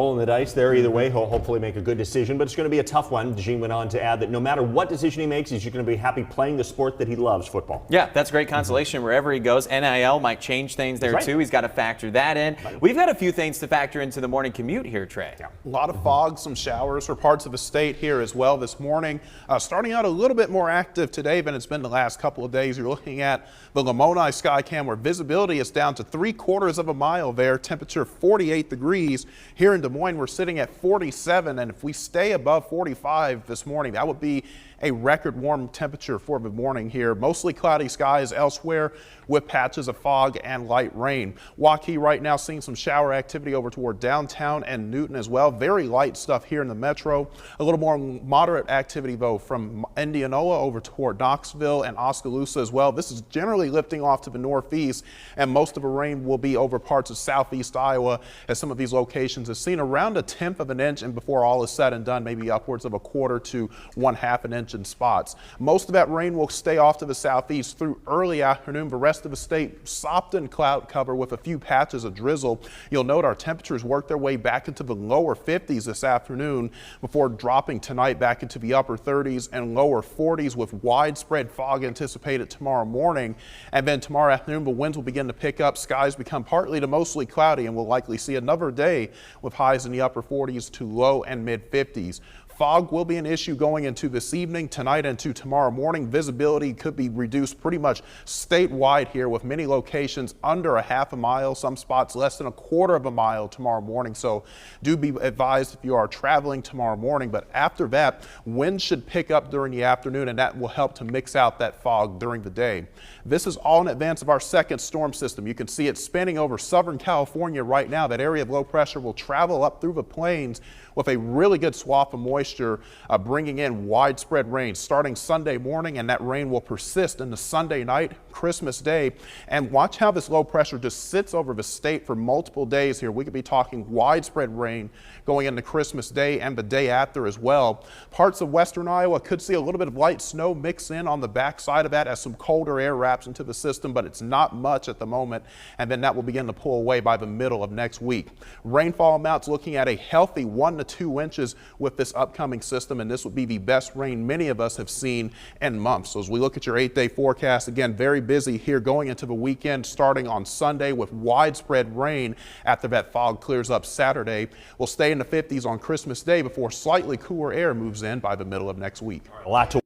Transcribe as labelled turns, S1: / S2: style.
S1: Rolling the dice there either way. He'll hopefully make a good decision, but it's going to be a tough one. DeJean went on to add that no matter what decision he makes, he's going to be happy playing the sport that he loves, football.
S2: Yeah, that's great consolation wherever he goes. NIL might change things there too. He's got to factor that in. We've got a few things to factor into the morning commute here, Trey.
S3: Yeah. A lot of fog, some showers for parts of the state here as well this morning. Starting out a little bit more active today than it's been the last couple of days. You're looking at the Lamoni Skycam where visibility is down to 3/4 of a mile there. Temperature 48 degrees. Here in Des Moines, we're sitting at 47, and if we stay above 45 this morning, that would be a record warm temperature for the morning here. Mostly cloudy skies elsewhere with patches of fog and light rain. Waukee right now seeing some shower activity over toward downtown and Newton as well. Very light stuff here in the metro. A little more moderate activity though from Indianola over toward Knoxville and Oskaloosa as well. This is generally lifting off to the northeast, and most of the rain will be over parts of southeast Iowa, as some of these locations have seen around 1/10 of an inch, and before all is said and done, maybe upwards of 1/4 to 1/2 an inch in spots. Most of that rain will stay off to the southeast through early afternoon. The rest of the state sopped in cloud cover with a few patches of drizzle. You'll note our temperatures work their way back into the lower 50s this afternoon before dropping tonight back into the upper 30s and lower 40s with widespread fog anticipated tomorrow morning. And then tomorrow afternoon, the winds will begin to pick up. Skies become partly to mostly cloudy, and we'll likely see another day with highs in the upper 40s to low and mid 50s. Fog will be an issue going into this evening, tonight, and to tomorrow morning. Visibility could be reduced pretty much statewide here, with many locations under 1/2 mile, some spots less than 1/4 of a mile tomorrow morning. So do be advised if you are traveling tomorrow morning. But after that, winds should pick up during the afternoon, and that will help to mix out that fog during the day. This is all in advance of our second storm system. You can see it spinning over Southern California right now. That area of low pressure will travel up through the plains with a really good swath of moisture, bringing in widespread rain starting Sunday morning, and that rain will persist into Sunday night, Christmas Day. And watch how this low pressure just sits over the state for multiple days here. We could be talking widespread rain going into Christmas Day and the day after as well. Parts of western Iowa could see a little bit of light snow mix in on the backside of that as some colder air wraps into the system, but it's not much at the moment, and then that will begin to pull away by the middle of next week. Rainfall amounts looking at a healthy 1 to 2 inches with this upcoming system, and this would be the best rain many of us have seen in months. So as we look at your 8-day forecast, again, very busy here going into the weekend, starting on Sunday with widespread rain after that fog clears up Saturday. We'll stay in the 50s on Christmas Day before slightly cooler air moves in by the middle of next week.
S1: A lot to